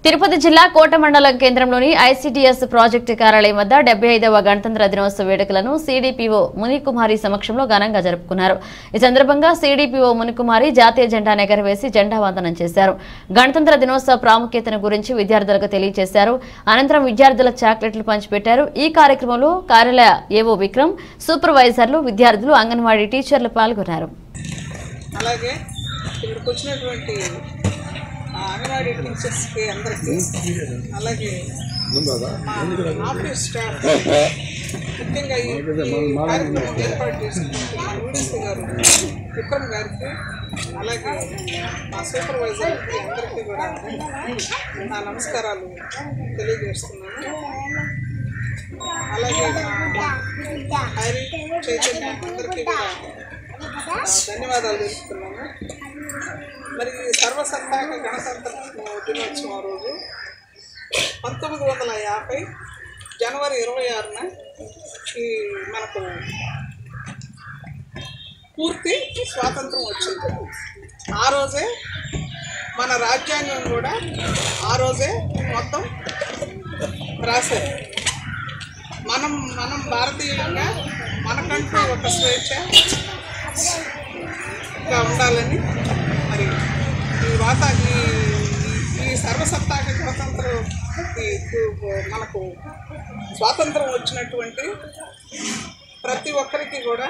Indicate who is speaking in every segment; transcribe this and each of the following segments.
Speaker 1: తిరుపతి జిల్లా కోట మండలం కేంద్రంలోని ఐసీడీఎస్ ప్రాజెక్టు కార్యాలయం వద్ద 75వ గణతంత్ర దినోత్సవ వేడుకలను సీడీపీఓ మునికుమారి సమక్షంలో ఘనంగా జరుపుకున్నారు. ఈ సందర్భంగా సీడీపీఓ మునికుమారి జాతీయ జెండాను ఎగరవేసి జెండా వందనం చేశారు. గణతంత్ర దినోత్సవ ప్రాముఖ్యతను గురించి విద్యార్థులకు తెలియజేశారు. అనంతరం విద్యార్థుల చాక్లెట్లు పంచిపెట్టారు. ఈ కార్యక్రమంలో కార్యాలయ ఏవో విక్రమ్, సూపర్వైజర్లు, విద్యార్థులు, అంగన్వాడీ టీచర్లు పాల్గొన్నారు.
Speaker 2: అలాగే ఇక్కడికి వచ్చినటువంటి అంగన్వాడీ టీచర్స్కి అందరికీ, అలాగే ఆఫీస్ స్టాఫ్, ముఖ్యంగా ఈ కార్యక్రమం ఏర్పాటు చేసినటువంటి యూనిస్ గారు, విక్రమ్ గారికి, అలాగే మా సూపర్వైజర్కి అందరికీ కూడా నా నమస్కారాలు తెలియజేస్తున్నాను. అలాగే హరి, చైతన్య అందరికీ కూడా ధన్యవాదాలు తెలుపుతున్నాను. మరి సర్వసత్తాక గణతంత్ర దినోత్సవం రోజు 1950 జనవరి 26న ఈ మనకు పూర్తి స్వాతంత్రం వచ్చింది. ఆ రోజే మన రాజ్యాంగం కూడా ఆ రోజే మొత్తం రాశారు. మనం భారతీయులంగా మనకంటూ ఒక స్వేచ్ఛగా ఉండాలని, మరి ఈ సర్వసత్తాక గణతంత్రం మనకు స్వాతంత్రం వచ్చినటువంటి ప్రతి ఒక్కరికి కూడా,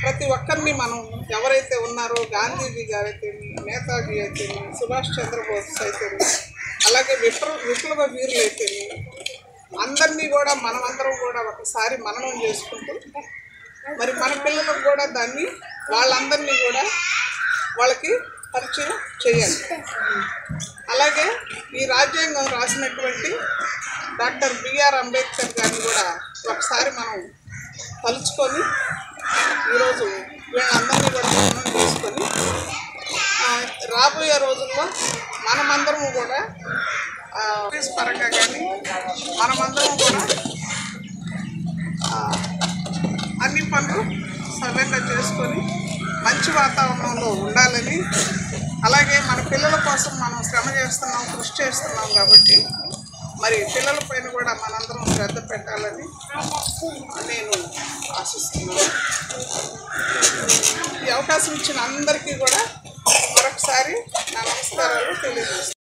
Speaker 2: ప్రతి ఒక్కరిని మనం ఎవరైతే ఉన్నారో, గాంధీజీ గారైతేమి, నేతాజీ అయితేమి, సుభాష్ చంద్రబోస్ అయితేమి, అలాగే విప్లవ వీరులు అయితేమి, అందరినీ కూడా మనమందరం కూడా ఒకసారి మననం చేసుకుంటూ, మరి మన పిల్లలకు కూడా దాన్ని వాళ్ళందరినీ కూడా వాళ్ళకి పరిచయం చేయాలి. అలాగే ఈ రాజ్యాంగం రాసినటువంటి డాక్టర్ బిఆర్ అంబేద్కర్ గారిని కూడా ఒకసారి మనం తలుచుకొని ఈరోజు వీళ్ళందరినీ కూడా మననం చేసుకొని రాబోయే రోజుల్లో మనమందరము కూడా ఆఫీస్ పరంగా కానీ మనమందరం కూడా అన్ని పనులు సవ్యంగా చేసుకొని మంచి వాతావరణంలో ఉండాలని, అలాగే మన పిల్లల కోసం మనం శ్రమ చేస్తున్నాం, కృషి చేస్తున్నాం కాబట్టి మరి పిల్లల పైన కూడా మనందరం శ్రద్ధ పెట్టాలని నేను ఆశిస్తున్నాను. ఈ అవకాశం ఇచ్చిన అందరికీ కూడా మరొకసారి నా నమస్కారాలు తెలియజేస్తున్నాను.